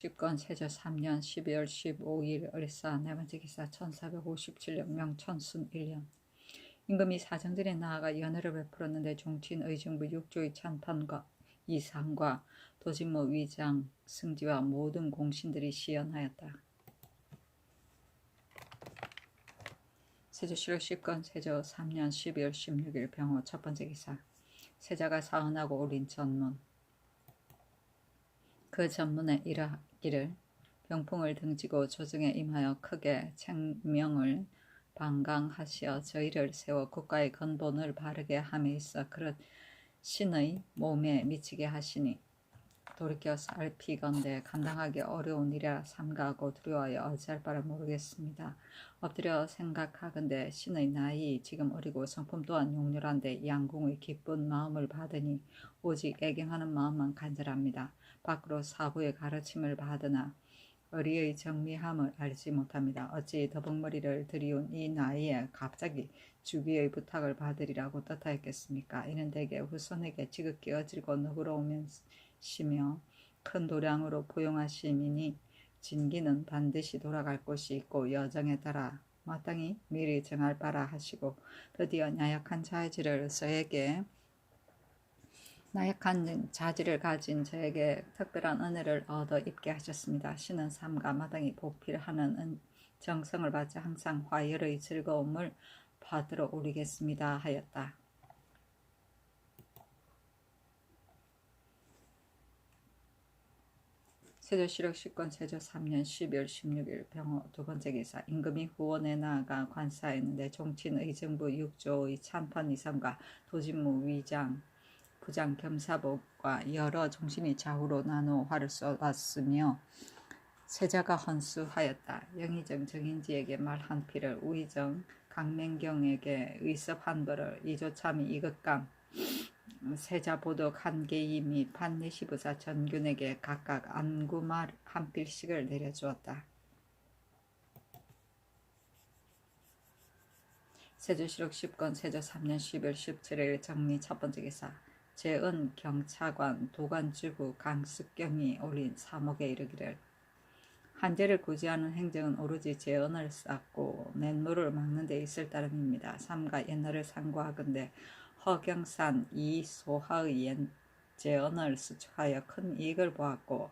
집권 세조 3년 12월 15일 을사 네 번째 기사 1457년 명천순 1년 임금이 사정전에 나아가 연회를 베풀었는데 종친 의정부 6조의 찬판과 이상과 도진모 위장 승지와 모든 공신들이 시연하였다. 세조실록 시권 세조 3년 12월 16일 병호 첫 번째 기사 세자가 사언하고 올린 전문 그 전문에 이르기를 병풍을 등지고 조정에 임하여 크게 책명을 방강하시어 저희를 세워 국가의 근본을 바르게 함에 있어 그릇 신의 몸에 미치게 하시니 돌이켜 살피건대 감당하기 어려운 일이라 삼가하고 두려워하여 어찌할 바를 모르겠습니다. 엎드려 생각하건대 신의 나이 지금 어리고 성품 또한 용렬한데 양궁의 기쁜 마음을 받으니 오직 애경하는 마음만 간절합니다. 밖으로 사부의 가르침을 받으나 어리의 정미함을 알지 못합니다. 어찌 더벅머리를 들이운 이 나이에 갑자기 주기의 부탁을 받으리라고 뜻하였겠습니까? 이는 대개 후손에게 지극히 어질고 너그러우면시며 큰 도량으로 포용하심이니 진기는 반드시 돌아갈 곳이 있고 여정에 따라 마땅히 미리 정할 바라 하시고 드디어 나약한 자질을 가진 저에게 특별한 은혜를 얻어 입게 하셨습니다. 신은 삼가 마땅히 보필하는 정성을 받자 항상 화열의 즐거움을 받으러 오리겠습니다 하였다. 세조실록 시권 세조 3년 12월 16일 병호 두 번째 기사 임금이 후원에 나아가 관사했는데 종친 의정부 6조의 찬판 이삼과 도진무 위장 부장 겸사복과 여러 종신이 좌우로 나누어 화를 쏘았으며 세자가 헌수하였다. 영의정 정인지에게 말 한 피를 우의정 강맹경에게 의섭 한 벌을 이조참이 이것감 세자 보덕 한 개이 및 판내시부사 전균에게 각각 안구말 한 필씩을 내려주었다. 세조실록 10권 세조 3년 12월 17일 정리 첫 번째 기사 제은 경차관 도관주부 강숙경이 올린 사목에 이르기를 한제를 구제하는 행정은 오로지 제언을 쌓고 냇물을 막는 데 있을 따름입니다. 삼가 옛날을 상고하건대 허경산 이소하의 제언을 수축하여 큰 이익을 보았고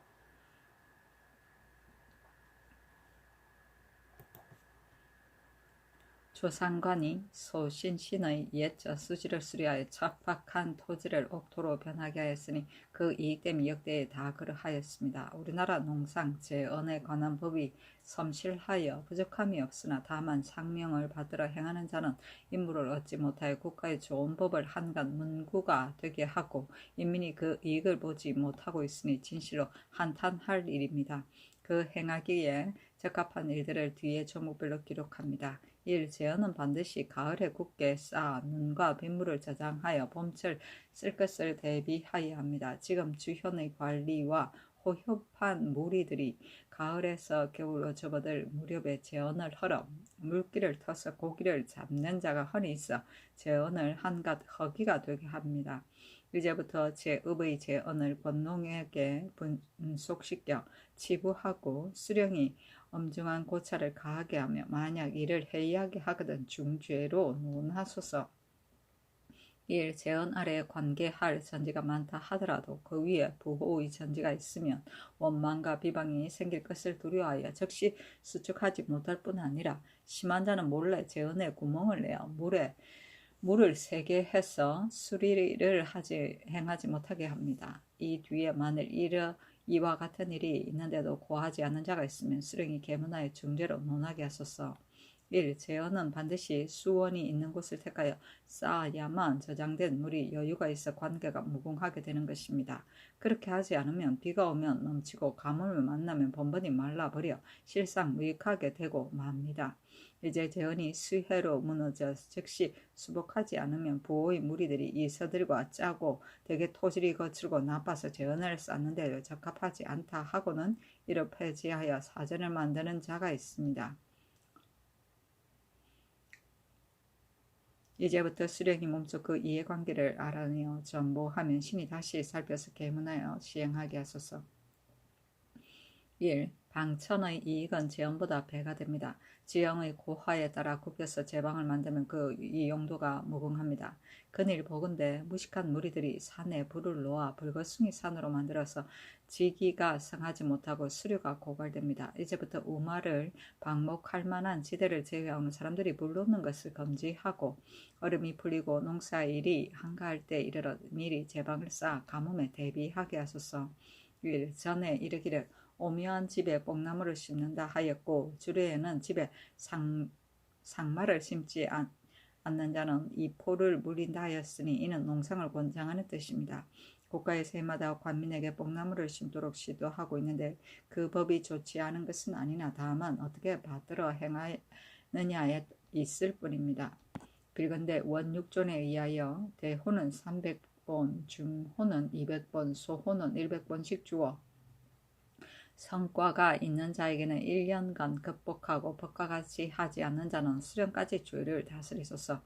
조상관이 소신신의 옛 저수지를 수리하여 척박한 토지를 옥토로 변하게 하였으니 그 이익 때문에 역대에 다 그러하였습니다. 우리나라 농상 제언에 관한 법이 섬실하여 부족함이 없으나 다만 상명을 받들어 행하는 자는 임무를 얻지 못하여 국가의 좋은 법을 한갓 문구가 되게 하고 인민이 그 이익을 보지 못하고 있으니 진실로 한탄할 일입니다. 그 행하기에 적합한 일들을 뒤에 조목별로 기록합니다. 1. 제언은 반드시 가을에 굳게 쌓아 눈과 빗물을 저장하여 봄철 쓸 것을 대비하여야 합니다. 지금 주현의 관리와 호흡한 무리들이 가을에서 겨울로 접어들 무렵에 제언을 헐어 물기를 터서 고기를 잡는 자가 흔히 있어 제언을 한갓 허기가 되게 합니다. 이제부터 제읍의 제언을 권농에게 분속시켜 치부하고 수령이 엄중한 고찰을 가하게 하며 만약 이를 해이하게 하거든 중죄로 논하소서. 1. 제언 아래에 관계할 전지가 많다 하더라도 그 위에 부호의 전지가 있으면 원망과 비방이 생길 것을 두려워하여 즉시 수축하지 못할 뿐 아니라 심한 자는 몰래 제언에 구멍을 내어 물을 새게 해서 수리를 행하지 못하게 합니다. 이 뒤에 만일 이와 같은 일이 있는데도 고하지 않는 자가 있으면 수령이 계문하여 중죄로 논하게 하소서. 1. 제언은 반드시 수원이 있는 곳을 택하여 쌓아야만 저장된 물이 여유가 있어 관계가 무궁하게 되는 것입니다. 그렇게 하지 않으면 비가 오면 넘치고 가뭄을 만나면 번번이 말라버려 실상 무익하게 되고 맙니다. 이제 제언이 수해로 무너져 즉시 수복하지 않으면 부호의 무리들이 이 서들과 짜고 대개 토질이 거칠고 나빠서 제언을 쌓는데도 적합하지 않다 하고는 이를 폐지하여 사전을 만드는 자가 있습니다. 이제부터 수령이 몸소 그 이해관계를 알아내어 전보하면 신이 다시 살펴서 계문하여 시행하게 하소서. 1. 방천의 이익은 재원보다 배가 됩니다. 지형의 고화에 따라 굽혀서 제방을 만들면 이 용도가 무궁합니다. 근일 보건대 무식한 무리들이 산에 불을 놓아 불거숭이 산으로 만들어서 지기가 성하지 못하고 수류가 고갈됩니다. 이제부터 우마를 방목할 만한 지대를 제외하고는 사람들이 물 놓는 것을 금지하고 얼음이 풀리고 농사일이 한가할 때 이르러 미리 제방을 쌓아 가뭄에 대비하게 하소서. 1. 전에 이르기를 오묘한 집에 뽕나무를 심는다 하였고 주례에는 집에 상마를 심지 않는 자는 이 포를 물린다 하였으니 이는 농상을 권장하는 뜻입니다. 국가에서 해마다 관민에게 뽕나무를 심도록 시도하고 있는데 그 법이 좋지 않은 것은 아니나 다만 어떻게 받들어 행하느냐에 있을 뿐입니다. 빌건대 원육존에 의하여 대호는 300번, 중호는 200번, 소호는 100번씩 주어 성과가 있는 자에게는 1년간 극복하고 법과 같이 하지 않는 자는 수령까지 주의를 다스리소서.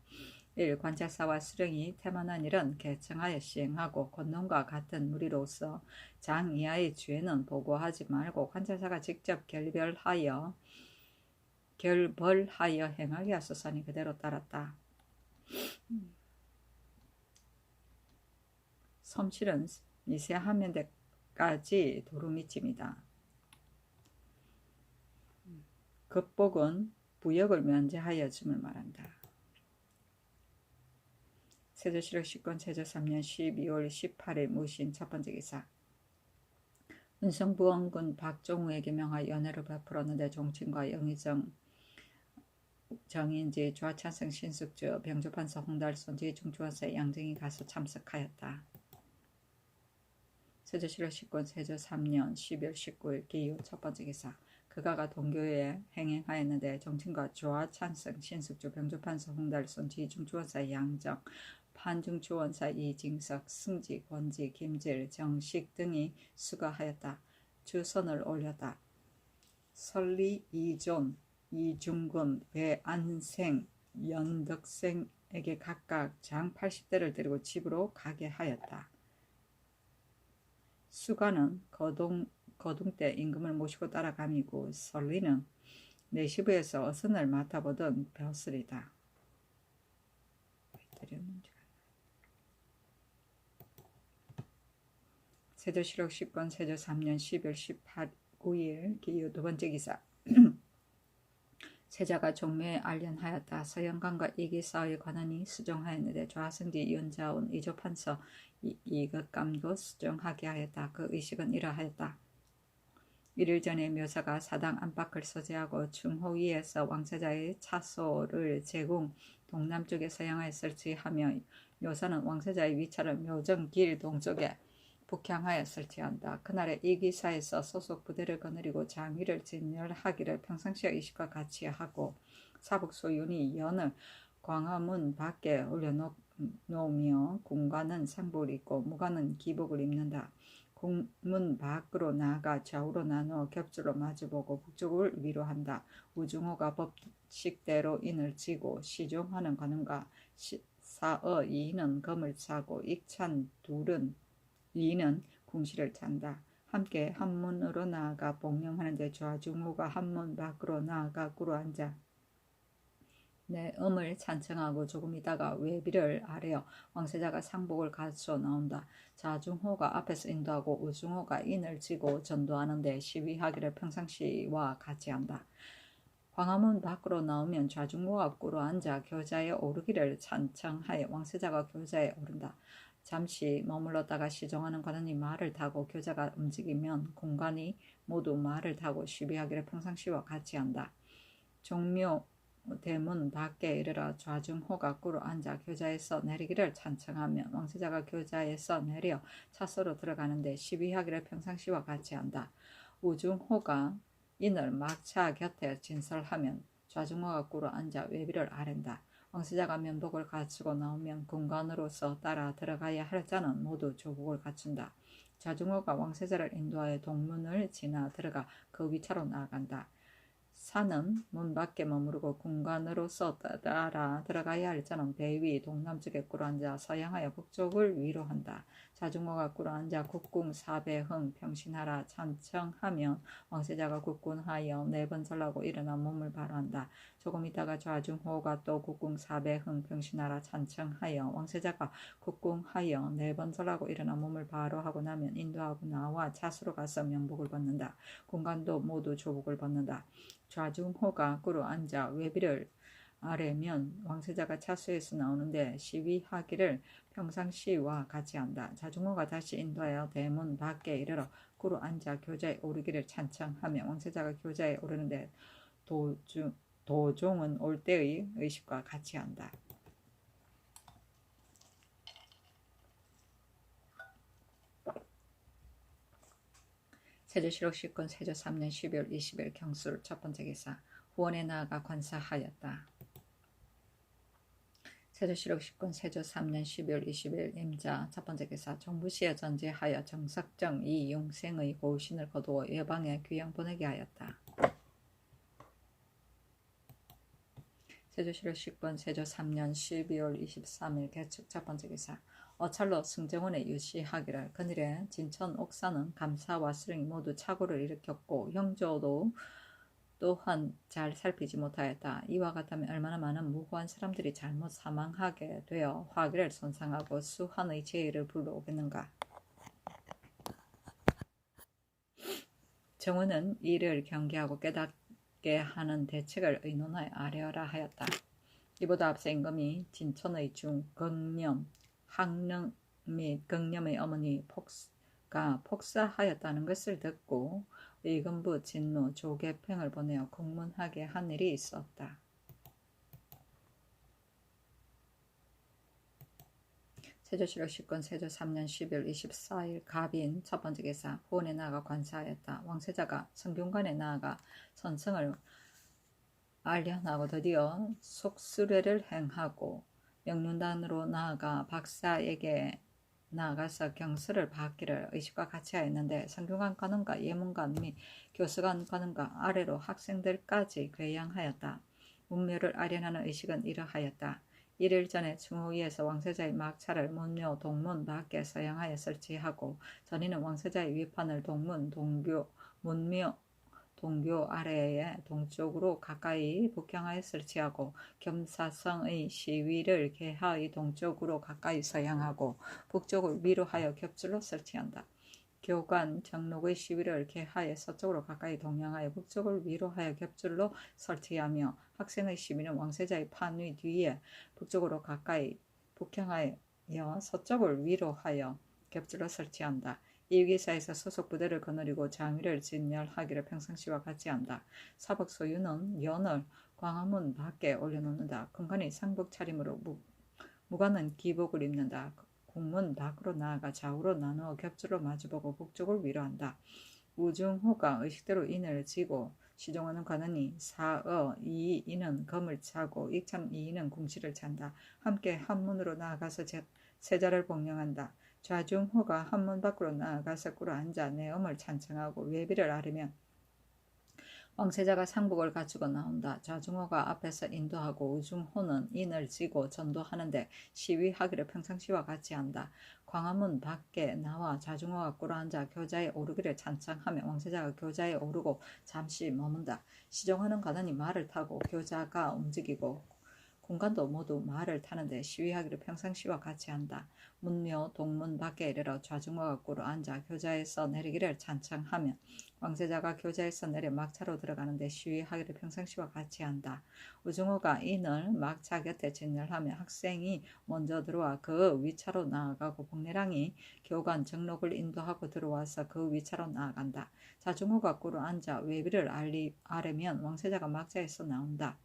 1. 관찰사와 수령이 태만한 일은 개청하여 시행하고 권능과 같은 무리로서 장 이하의 죄는 보고하지 말고 관찰사가 직접 결벌하여 행하게 하소서니 그대로 따랐다. 섬실은 미세하면 데까지 도루미칩니다. 극복은 부역을 면제하여 줌을 말한다. 세조실록 10권 세조 3년 12월 18일 무신 첫 번째 기사. 은성부원군 박종우에게 명하여 연회를 베풀었는데 종친과 영의정 정인지 좌찬성 신숙주 병조판서 홍달손지 중주원사 양정이 가서 참석하였다. 세조실록 10권 세조 3년 12월 19일 기유 첫 번째 기사. 그가가 동교에 행행하였는데 정친과 조화찬성 신숙주 병조판서 홍달손 지중주원사 양정 판중주원사 이징석 승지 권지 김질 정식 등이 수가하였다. 주선을 올렸다. 설리 이존 이중근 배안생 연덕생에게 각각 장 80대를 데리고 집으로 가게 하였다. 수가는 거둥대 임금을 모시고 따라가미고 설리는 내시부에서 어선을 맡아보던 벼슬이다. 세조실록 10권 세조 3년 12월 9일 기유 두 번째 기사. 세자가 종묘에 알련하였다. 서영관과 이기사의 관원이 수정하였는데 좌승지 윤자온 이조판서 이극감도 수정하게 하였다. 그 의식은 이러하였다. 1일 전에 묘사가 사당 안팎을 서재하고 중호위에서 왕세자의 차소를 제궁 동남쪽에 서양하에 설치하며 묘사는 왕세자의 위차를 묘정길 동쪽에 북향하여 설치한다. 그날에 이기사에서 소속 부대를 거느리고 장위를 진열하기를 평상시의 의식과 같이 하고 사북소윤이 연을 광화문 밖에 올려놓으며 군관은 상복을 입고 무관은 기복을 입는다. 문 밖으로 나아가 좌우로 나누어 겹줄로 마주보고 북쪽을 위로한다. 우중호가 법식대로 인을 지고 시종하는 관원과 사어 이는 검을 차고 익찬 둘은 이는 궁시를 찬다. 함께 한문으로 나아가 복령하는데 좌중호가 한문 밖으로 나아가 꿇어 앉아 내 음을 찬청하고 조금 있다가 외비를 아래어 왕세자가 상복을 갖춰 나온다. 좌중호가 앞에서 인도하고 우중호가 인을 지고 전도하는데 시위하기를 평상시와 같이 한다. 광화문 밖으로 나오면 좌중호가 꿇어 앉아 교자에 오르기를 찬청하여 왕세자가 교자에 오른다. 잠시 머물렀다가 시종하는 관원이 말을 타고 교자가 움직이면 공관이 모두 말을 타고 시비하기를 평상시와 같이 한다. 종묘 대문 밖에 이르러 좌중호가 꿇어 앉아 교자에서 내리기를 찬청하면 왕세자가 교자에서 내려 차소로 들어가는데 시비하기를 평상시와 같이 한다. 우중호가 인을 막차 곁에 진설하면 좌중호가 꿇어 앉아 외비를 아랜다. 왕세자가 면복을 갖추고 나오면 군관으로서 따라 들어가야 할 자는 모두 조복을 갖춘다. 좌중호가 왕세자를 인도하여 동문을 지나 들어가 그 위차로 나아간다. 산은 문 밖에 머무르고 군관으로서 따라 들어가야 할 자는 배 위 동남쪽에 꿇어 앉아 서양하여 북쪽을 위로한다. 자중호가 꿇어 앉아 국궁 사배흥 평신하라 찬청하면 왕세자가 국군하여 4번 설하고 일어나 몸을 바로 한다. 조금 있다가 좌중호가 또 국궁 사배흥 평신하라 찬청하여 왕세자가 국궁하여 4번 설하고 일어나 몸을 바로 하고 나면 인도하고 나와 차수로 가서 명복을 받는다. 군관도 모두 조복을 받는다. 좌중호가 꿇어 앉아 외비를 아래면 왕세자가 차수에서 나오는데 시위하기를 평상시와 같이 한다. 자중호가 다시 인도하여 대문 밖에 이르러 꿇어 앉아 교자에 오르기를 찬청하며 왕세자가 교자에 오르는데 도종은 올 때의 의식과 같이 한다. 세조실록 19권 세조 3년 12월 20일 경술 첫 번째 기사 후원에 나아가 관사하였다. 세조실록 10권 세조 3년 12월 20일 임자 첫 번째 기사 정부시에 전제하여 정석정 이 용생의 고우신을 거두어 예방에 귀양 보내게 하였다. 세조실록 10권 세조 3년 12월 23일 개축 첫 번째 기사 어찰로 승정원에 유시하기를 그늘에 진천 옥사는 감사와 수령이 모두 착오를 일으켰고 형조도 또한 잘 살피지 못하였다. 이와 같다면 얼마나 많은 무고한 사람들이 잘못 사망하게 되어 화기를 손상하고 수한의 죄를 불러오겠는가. 정원은 이를 경계하고 깨닫게 하는 대책을 의논하여 아뢰어라 하였다. 이보다 앞서 임금이 진천의 중 긍념, 학릉 및 긍념의 어머니 폭가 폭사하였다는 것을 듣고 의금부 진무 조계팽을 보내어 공문하게 한 일이 있었다. 세조실록 10권 세조 3년 12월 24일 갑인 첫 번째 기사 후원에 나아가 관사하였다. 왕세자가 성균관에 나아가 선승을 알련하고 드디어 속수례를 행하고 명륜단으로 나아가 박사에게 나아가서 경수를 받기를 의식과 같이 하였는데 성균관 관원과 예문관 및 교수관 관원과 아래로 학생들까지 괴양하였다. 문묘를 아련하는 의식은 이러하였다. 1일 전에 중호위에서 왕세자의 막차를 문묘 동문 밖에 서양하여 설치하고 전이는 왕세자의 위판을 동문 동교 문묘 동교 아래에 동쪽으로 가까이 북향하여 설치하고 겸사성의 시위를 개하의 동쪽으로 가까이 서양하고 북쪽을 위로하여 겹줄로 설치한다. 교관 정록의 시위를 개하여 서쪽으로 가까이 동양하여 북쪽을 위로하여 겹줄로 설치하며 학생의 시위는 왕세자의 판위 뒤에 북쪽으로 가까이 북향하여 서쪽을 위로하여 겹줄로 설치한다. 이 기사에서 소속 부대를 거느리고 장위를 진열하기를 평상시와 같이 한다. 사복 소유는 연을 광화문 밖에 올려놓는다. 군관이 상복 차림으로 무관은 기복을 입는다. 국문 밖으로 나아가 좌우로 나누어 겹줄로 마주보고 북쪽을 위로한다. 우중호가 의식대로 인을 지고 시종원은 관원이 사어 이인은 검을 차고 익참 이인은 궁시를 찬다. 함께 한문으로 나아가서 세자를 복령한다. 좌중호가 한문 밖으로 나아가서 꿇어 앉아 내엄을 찬청하고 외비를 아뢰면 왕세자가 상복을 갖추고 나온다. 좌중호가 앞에서 인도하고 우중호는 인을 지고 전도하는데 시위하기를 평상시와 같이 한다. 광화문 밖에 나와 좌중호가 꿇어 앉아 교자에 오르기를 찬청하며 왕세자가 교자에 오르고 잠시 머문다. 시종하는 관원이 말을 타고 교자가 움직이고 군관도 모두 말을 타는데 시위하기를 평상시와 같이 한다. 문묘 동문 밖에 이르러 좌중호가 꿇어 앉아 교자에서 내리기를 찬청하며 왕세자가 교자에서 내려 막차로 들어가는데 시위하기를 평상시와 같이 한다. 우중호가 인을 막차 곁에 진열하며 학생이 먼저 들어와 그 위차로 나아가고 복례랑이 교관 정록을 인도하고 들어와서 그 위차로 나아간다. 좌중호가 꿇어 앉아 외비를 아뢰면 왕세자가 막차에서 나온다.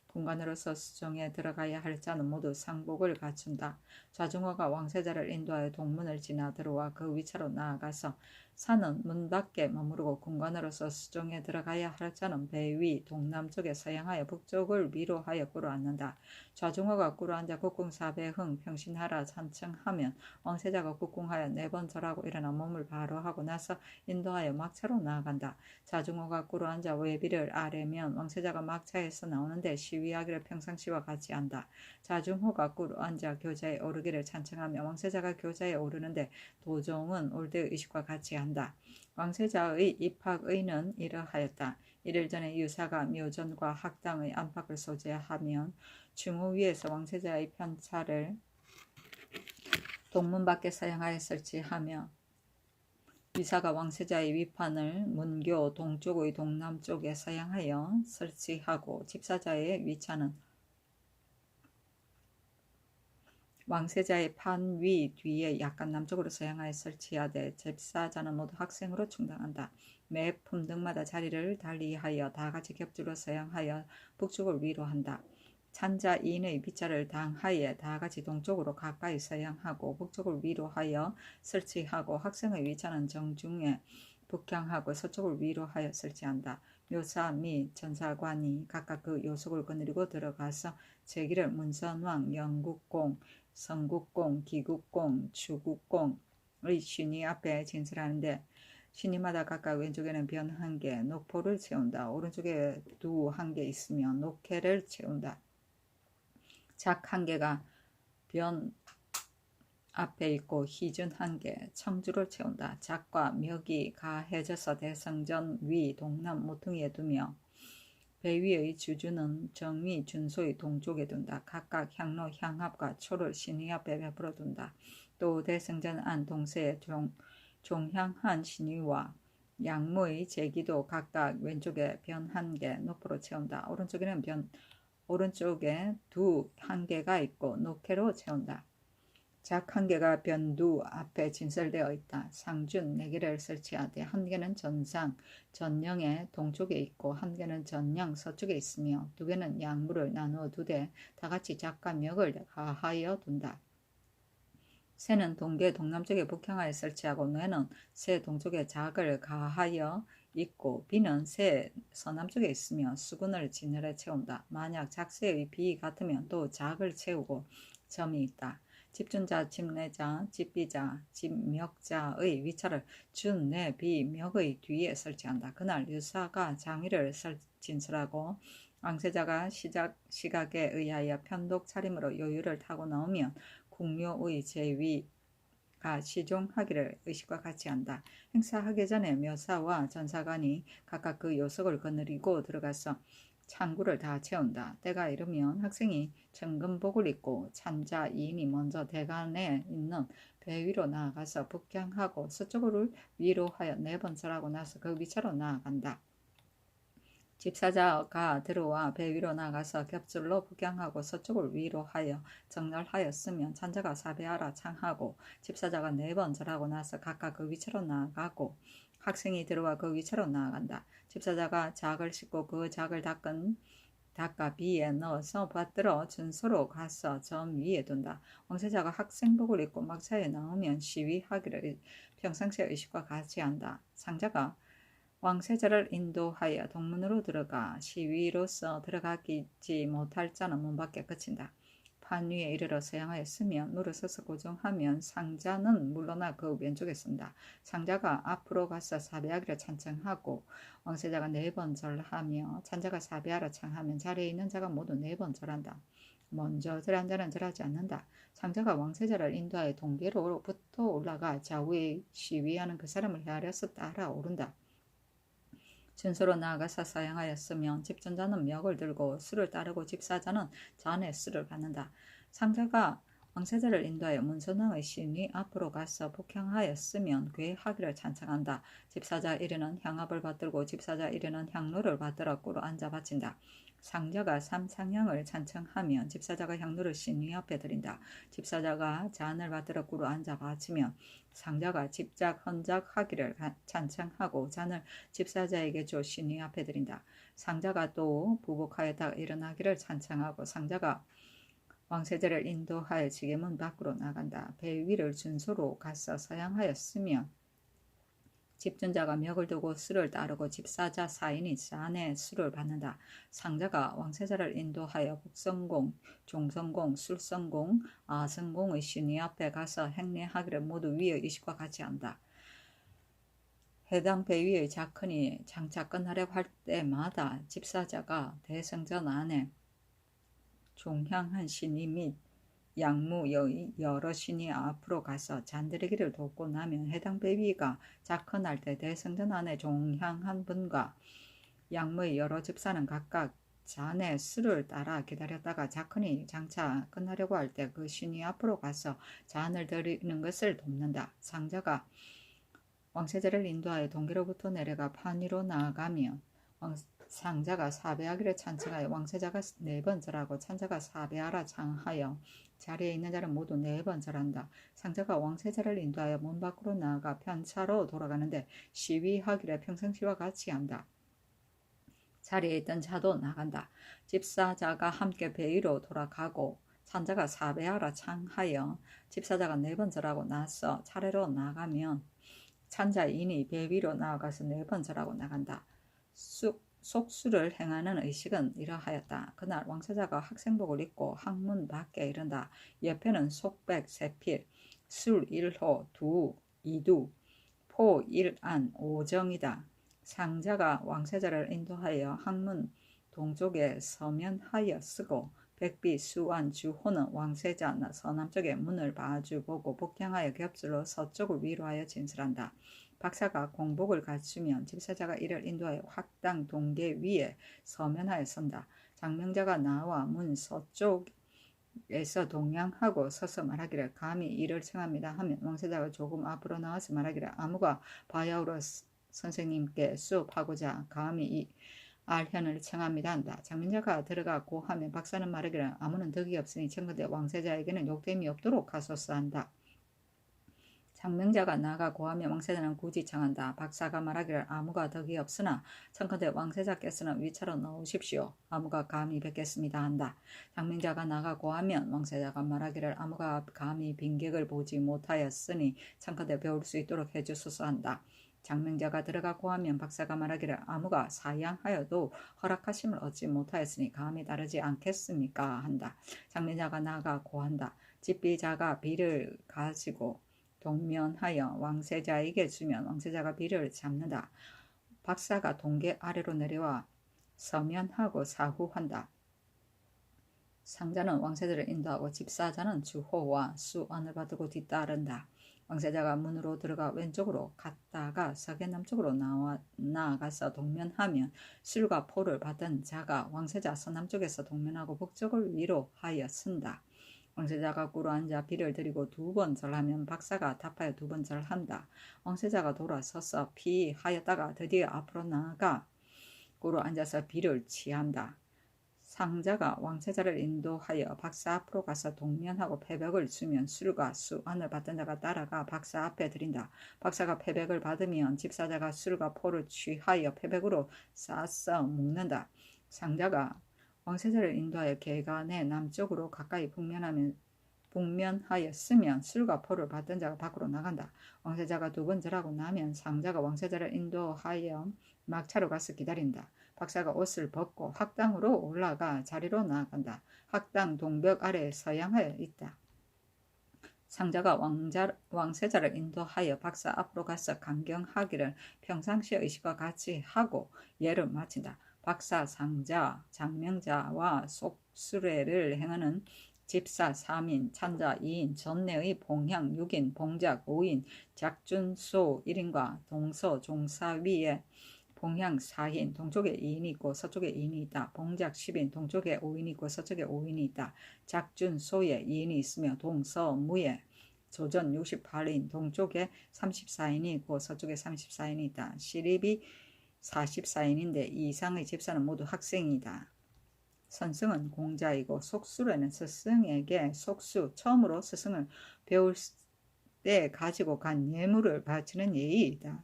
군관으로서 수정에 들어가야 할 자는 모두 상복을 갖춘다. 좌중호가 왕세자를 인도하여 동문을 지나 들어와 그 위차로 나아가서 산은 문 밖에 머무르고 군관으로서 수종에 들어가야 할 자는 배 위 동남쪽에 서양하여 북쪽을 위로하여 꿇어앉는다. 좌중호가 꿇어앉아 국궁 사배흥 평신하라 찬청하면 왕세자가 국궁하여 4번 절하고 일어나 몸을 바로 하고 나서 인도하여 막차로 나아간다. 좌중호가 꿇어앉아 외비를 아래면 왕세자가 막차에서 나오는데 시위하기를 평상시와 같이 한다. 좌중호가 꿇어앉아 교자에 오르기를 찬청하며 왕세자가 교자에 오르는데 도종은 올대의 의식과 같이 한다. 왕세자의 입학의는 이러하였다. 이를 전에 유사가 묘전과 학당의 안팎을 소재하면 중호 위에서 왕세자의 편차를 동문 밖에 사용하여 설치하며 유사가 왕세자의 위판을 문교 동쪽의 동남쪽에 사용하여 설치하고 집사자의 위차는 왕세자의 판 위 뒤에 약간 남쪽으로 서양하여 설치하되 집사자는 모두 학생으로 충당한다. 매 품등마다 자리를 달리하여 다같이 겹줄로 서양하여 북쪽을 위로한다. 찬자 2인의 빗자를 당하에 다같이 동쪽으로 가까이 서양하고 북쪽을 위로하여 설치하고 학생의 위차는 정중에 북향하고 서쪽을 위로하여 설치한다. 묘사 및 전사관이 각각 그 요속을 거느리고 들어가서 제기를 문선왕, 영국공, 성국공, 기국공, 주국공의 신이 앞에 진술하는데 신이마다 각각 왼쪽에는 변 1개, 녹포를 채운다. 오른쪽에 두 1개 있으며 녹회를 채운다. 작 1개가 변 앞에 있고 희준 1개, 청주를 채운다. 작과 멱이 가해져서 대성전 위 동남 모퉁이에 두며 배 위의 주주는 정위 준소의 동쪽에 둔다. 각각 향로 향합과 초를 신의 앞에 베풀어 둔다. 또 대성전 안 동서에 종향한 신의와 양모의 제기도 각각 왼쪽에 변 1개 노포로 채운다. 오른쪽에 두 1개가 있고 녹회로 채운다. 작 1개가 변두 앞에 진설되어 있다. 상준 4개를 설치하되 1개는 전상, 전령의 동쪽에 있고 1개는 전령 서쪽에 있으며 2개는 양무를 나누어 두되 다같이 작과 멱을 가하여 둔다. 새는 동계 동남쪽에 북향하여 설치하고 뇌는 새 동쪽에 작을 가하여 있고 비는 새 서남쪽에 있으며 수군을 진열에 채운다. 만약 작새의 비 같으면 또 작을 채우고 점이 있다. 집준자, 집내자, 집비자, 집멱자의 위차를 준내 비멱의 뒤에 설치한다. 그날 유사가 장위를 진술하고 왕세자가 시각에 의하여 편독 차림으로 요유를 타고 나오면 궁묘의 제위가 시종하기를 의식과 같이 한다. 행사하기 전에 묘사와 전사관이 각각 그 요석을 거느리고 들어가서 창구를 다 채운다. 때가 이르면 학생이 정금복을 입고 찬자 2인이 먼저 대간에 있는 배 위로 나아가서 북향하고 서쪽을 위로하여 4번 절하고 나서 그 위차로 나아간다. 집사자가 들어와 배 위로 나가서 겹줄로 북향하고 서쪽을 위로하여 정렬하였으면 찬자가 사배하라 창하고 집사자가 4번 절하고 나서 각각 그 위치로 나아가고 학생이 들어와 그 위치로 나아간다. 집사자가 작을 씻고 그 작을 닦아 비에 넣어서 받들어 준소로 가서 점 위에 둔다. 왕세자가 학생복을 입고 막차에 나오면 시위하기를 평상시의 의식과 같이 한다. 상자가 왕세자를 인도하여 동문으로 들어가 시위로서 들어가지 못할 자는 문 밖에 그친다. 판 위에 이르러 서양하였으며 누를 서서 고정하면 상자는 물러나 그 왼쪽에 쓴다. 상자가 앞으로 가서 사배하기를 찬청하고 왕세자가 4번 절하며 찬자가 사배하라 청하면 자리에 있는 자가 모두 4번 절한다. 먼저 절한 자는 절하지 않는다. 상자가 왕세자를 인도하여 동계로부터 올라가 좌우에 시위하는 그 사람을 헤아려서 따라 오른다. 준소로 나아가서 사양하였으면 집전자는 멱을 들고 수를 따르고 집사자는 잔에 수를 받는다. 상자가 왕세자를 인도하여 문선왕의 신이 앞으로 가서 북향하였으면 괴하기를 찬청한다. 집사자 1위는 향압을 받들고 집사자 1위는 향로를 받들어 꿇어 앉아 바친다. 상자가 삼상향을 찬청하면 집사자가 향로를 신이 앞에 드린다. 집사자가 잔을 받들어 꿇어 앉아 바치면 상자가 집작 헌작하기를 찬청하고 잔을 집사자에게 줘 신이 앞에 드린다. 상자가 또 부복하였다가 일어나기를 찬청하고 상자가 왕세자를 인도하여 지게문 밖으로 나간다. 배 위를 준소로 가서 서양하였으며 집준자가 멱을 두고 수를 따르고 집사자 사인이 잔에 수를 받는다. 상자가 왕세자를 인도하여 북성공, 종성공, 술성공, 아성공의 신이 앞에 가서 행례하기를 모두 위의 의식과 같이 한다. 해당 배 위의 자큰이 장차 끝나려고 할 때마다 집사자가 대성전 안에 종향한 신이 및 양무의 여러 신이 앞으로 가서 잔드리기를 돕고 나면 해당 배 위가 자컨할 때 대성전 안에 종향한 분과 양무의 여러 집사는 각각 잔에 수를 따라 기다렸다가 자컨이 장차 끝나려고 할 때 그 신이 앞으로 가서 잔을 드리는 것을 돕는다. 상자가 왕세자를 인도하여 동계로부터 내려가 판 위로 나아가며 상자가 사배하기를 찬청하여 왕세자가 4번 절하고 찬자가 사배하라 창하여 자리에 있는 자는 모두 4번 절한다. 상자가 왕세자를 인도하여 문 밖으로 나아가 편차로 돌아가는데 시위하기를 평상시와 같이 한다. 자리에 있던 자도 나간다. 집사자가 함께 배 위로 돌아가고 찬자가 사배하라 창하여 집사자가 4번 절하고 나서 차례로 나가면 찬자인이 배 위로 나아가서 4번 절하고 나간다. 속수를 행하는 의식은 이러하였다. 그날 왕세자가 학생복을 입고 학문 밖에 이른다. 옆에는 속백 세필, 술 1호, 두, 2두, 포 1안, 5정이다. 상자가 왕세자를 인도하여 학문 동쪽에 서면하여 쓰고 백비 수안 주호는 왕세자 서남쪽의 문을 마주보고 복향하여 겹슬로 서쪽을 위로하여 진술한다. 박사가 공복을 갖추면 집사자가 이를 인도하여 확당 동계 위에 서면하여 선다. 장명자가 나와 문 서쪽에서 동양하고 서서 말하기를 감히 이를 청합니다 하면 왕세자가 조금 앞으로 나와서 말하기를 아무가 바야흐로 선생님께 수업하고자 감히 이 알현을 청합니다 한다. 장명자가 들어가 고하면 박사는 말하기를 아무는 덕이 없으니 청컨대 왕세자에게는 욕됨이 없도록 하소서 한다. 장명자가 나가 고하면 왕세자는 굳이 청한다. 박사가 말하기를 아무가 덕이 없으나 청컨대 왕세자께서는 위차로 넣으십시오. 아무가 감히 뵙겠습니다 한다. 장명자가 나가 고하면 왕세자가 말하기를 아무가 감히 빈객을 보지 못하였으니 청컨대 배울 수 있도록 해주소서 한다. 장명자가 들어가 고하면 박사가 말하기를 아무가 사양하여도 허락하심을 얻지 못하였으니 감히 따르지 않겠습니까 한다. 장명자가 나가 고한다. 집비자가 비를 가지고 동면하여 왕세자에게 주면 왕세자가 비를 잡는다. 박사가 동계 아래로 내려와 서면하고 사후한다. 상자는 왕세자를 인도하고 집사자는 주호와 수안을 받고 뒤따른다. 왕세자가 문으로 들어가 왼쪽으로 갔다가 서계남쪽으로 나아가서 동면하면 술과 포를 받은 자가 왕세자 서남쪽에서 동면하고 북쪽을 위로하여 쓴다. 왕세자가 꿇어 앉아 비를 드리고 2번 절하면 박사가 답하여 2번 절한다. 왕세자가 돌아서서 피하였다가 드디어 앞으로 나아가 꿇어 앉아서 비를 취한다. 상자가 왕세자를 인도하여 박사 앞으로 가서 동면하고 패백을 주면 술과 수안을 받던 자가 따라가 박사 앞에 드린다. 박사가 패백을 받으면 집사자가 술과 포를 취하여 패백으로 싸서 먹는다. 상자가 왕세자를 인도하여 계간의 남쪽으로 가까이 북면하였으면 술과 포를 받던 자가 밖으로 나간다. 왕세자가 2번 절하고 나면 상자가 왕세자를 인도하여 막차로 가서 기다린다. 박사가 옷을 벗고 학당으로 올라가 자리로 나아간다. 학당 동벽 아래 서양하여 있다. 상자가 왕세자를 인도하여 박사 앞으로 가서 강경하기를 평상시의 의식과 같이 하고 예를 마친다. 박사, 상자, 장명자와 속수례를 행하는 집사 3인, 찬자 2인, 전내의 봉향 6인, 봉작 5인, 작준소 1인과 동서 종사위에 봉향 4인, 동쪽에 2인이 있고 서쪽에 2인이 있다. 봉작 10인, 동쪽에 5인이 있고 서쪽에 5인이 있다. 작준소에 2인이 있으며 동서무에 조전 68인, 동쪽에 34인이 있고 서쪽에 34인이 있다. 시립이 44인인데 이 이상의 집사는 모두 학생이다. 선승은 공자이고 속수라는 스승에게 속수 처음으로 스승을 배울 때 가지고 간 예물을 바치는 예의이다.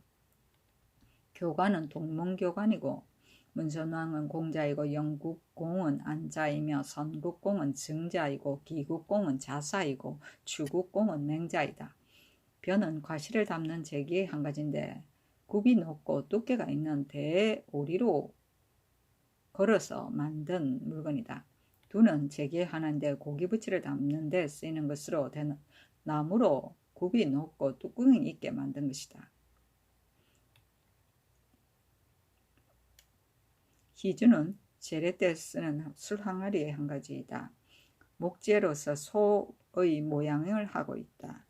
교관은 동문교관이고 문선왕은 공자이고 영국공은 안자이며 선국공은 증자이고 기국공은 자사이고 추국공은 맹자이다. 벼는 과실을 담는 제기의 한 가지인데 굽이 높고 두께가 있는 대오리로 걸어서 만든 물건이다. 두는 재기하는데 고기부치를 담는 데 쓰이는 것으로 나무로 굽이 높고 뚜껑이 있게 만든 것이다. 희주는 재래 때 쓰는 술 항아리의 한 가지이다. 목재로서 소의 모양을 하고 있다.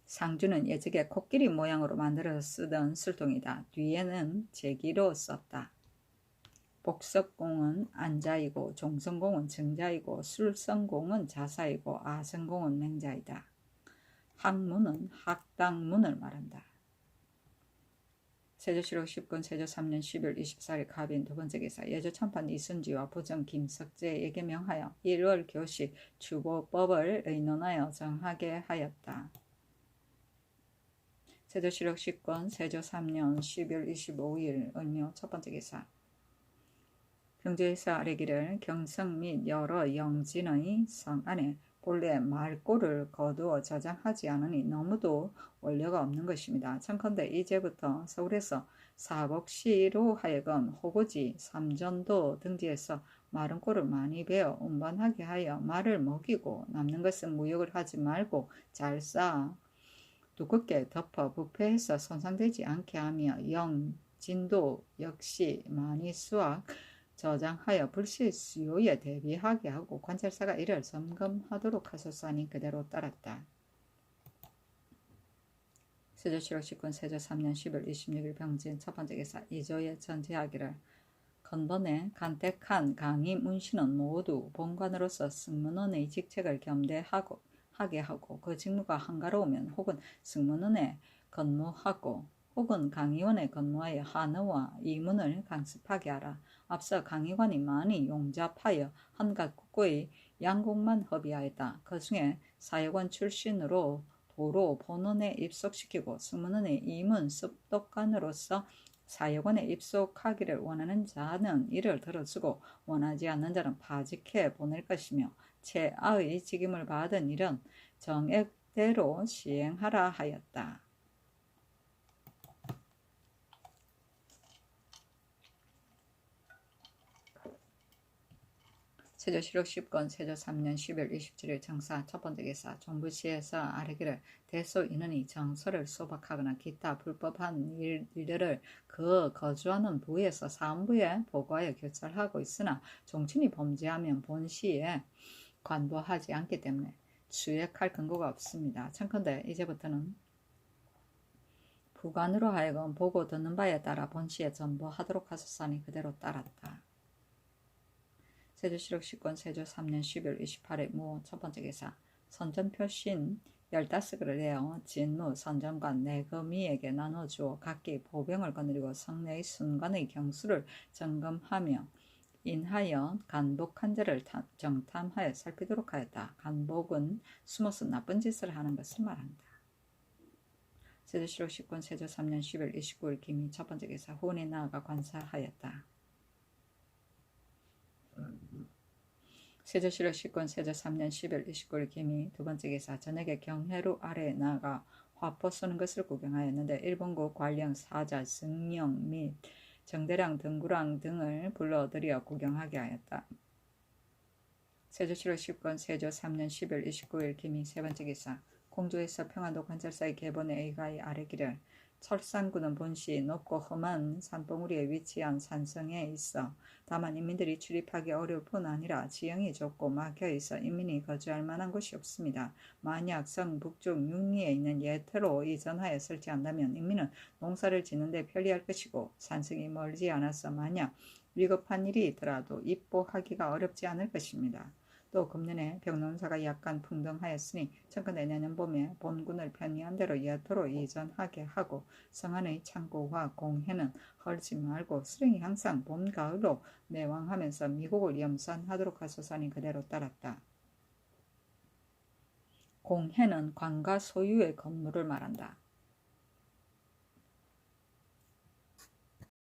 상주는 예적에 코끼리 모양으로 만들어서 쓰던 술통이다. 뒤에는 재기로 썼다. 복석공은 안자이고 종성공은 정자이고 술성공은 자사이고 아성공은 맹자이다. 학문은 학당문을 말한다. 세조실록 10권 세조 3년 10월 24일 갑인 두 번째 기사 예조참판 이순지와 부정 김석재에게 명하여 1월 교시 주보법을 의논하여 정하게 하였다. 세조실록 10권 세조 3년 10월 25일 을묘 첫 번째 기사 병조에서 아래기를 경성 및 여러 영진의 성 안에 본래 말꼬를 거두어 저장하지 않으니 너무도 원료가 없는 것입니다. 청컨대 이제부터 서울에서 사복시로 하여금 호고지, 삼전도 등지에서 마른 꼴을 많이 베어 운반하게 하여 말을 먹이고 남는 것은 무역을 하지 말고 잘 쌓아 두껍게 덮어 부패해서 손상되지 않게 하며 영, 진도 역시 많이 수확 저장하여 불시 수요에 대비하게 하고 관찰사가 이를 점검하도록 하소서하니 그대로 따랐다. 세조실록 10권 세조 3년 10월 26일 병진 첫 번째 기사 이조에 전제하기를 건번에 간택한 강의 문신은 모두 본관으로서 승문원의 직책을 겸대하게 하고 그 직무가 한가로우면 혹은 승문원에 근무하고 혹은 강의원에 근무하여 한어와 이문을 강습하게 하라. 앞서 강의관이 많이 용잡하여 한각국의 양곡만 허비하였다. 그 중에 사회관 출신으로 도로 본원에 입속시키고 승문원의 이문 습독관으로서 사회관에 입속하기를 원하는 자는 이를 들어주고 원하지 않는 자는 파직해 보낼 것이며 최아의 직임을 받은 일은 정액대로 시행하라 하였다. 세조실록 10권 세조 3년 10월 27일 정사 첫 번째 기사 종부시에서 아뢰기를 대소 인원이 정서를 소박하거나 기타 불법한 일들을 그 거주하는 부에서 사무부에 보고하여 교찰하고 있으나 종친이 범죄하면 본시에 관보하지 않기 때문에 추액할 근거가 없습니다. 청컨대 이제부터는 부관으로 하여금 보고 듣는 바에 따라 본시에 전보하도록 하소서하니 그대로 따랐다. 세조실록 10권 세조 3년 10월 28일 무 첫 번째 기사 선전표신 15그릇을 내어 진무 선전관 내거미에게 나눠주어 각기 보병을 거느리고 성내의 순관의 경수를 점검하며 인하여 간복 한자를 정탐하여 살피도록 하였다. 간복은 숨어서 나쁜 짓을 하는 것을 말한다. 세조실록 10권 세조 3년 10월 29일 김이 첫 번째 기사 후원에 나아가 관사하였다. 세조실록 10권 세조 3년 10월 29일 김이 두 번째 기사 저녁에 경회루 아래에 나아가 화포 쏘는 것을 구경하였는데 일본국 관령 사자 승령 및 정대량 등구랑 등을 불러들여 구경하게 하였다. 세조실록 10권 세조 3년 10월 29일 김이 세 번째 기사 공주에서 평안도 관찰사의 계본에 의가히 아뢰기를 철산군은 본시 높고 험한 산봉우리에 위치한 산성에 있어 다만 인민들이 출입하기 어려울 뿐 아니라 지형이 좁고 막혀있어 인민이 거주할 만한 곳이 없습니다. 만약 성 북쪽 육리에 있는 예태로 이전하여 설치한다면 인민은 농사를 짓는데 편리할 것이고 산성이 멀지 않아서 만약 위급한 일이 있더라도 입보하기가 어렵지 않을 것입니다. 또 금년에 병논사가 약간 풍덩하였으니 청컨대 내년 봄에 본군을 편의한 대로 예토로 이전하게 하고 성안의 창고와 공해는 헐지 말고 수령이 항상 봄, 가을로 매왕하면서 미국을 염산하도록 하소서하니 그대로 따랐다. 공해는 관가 소유의 건물을 말한다.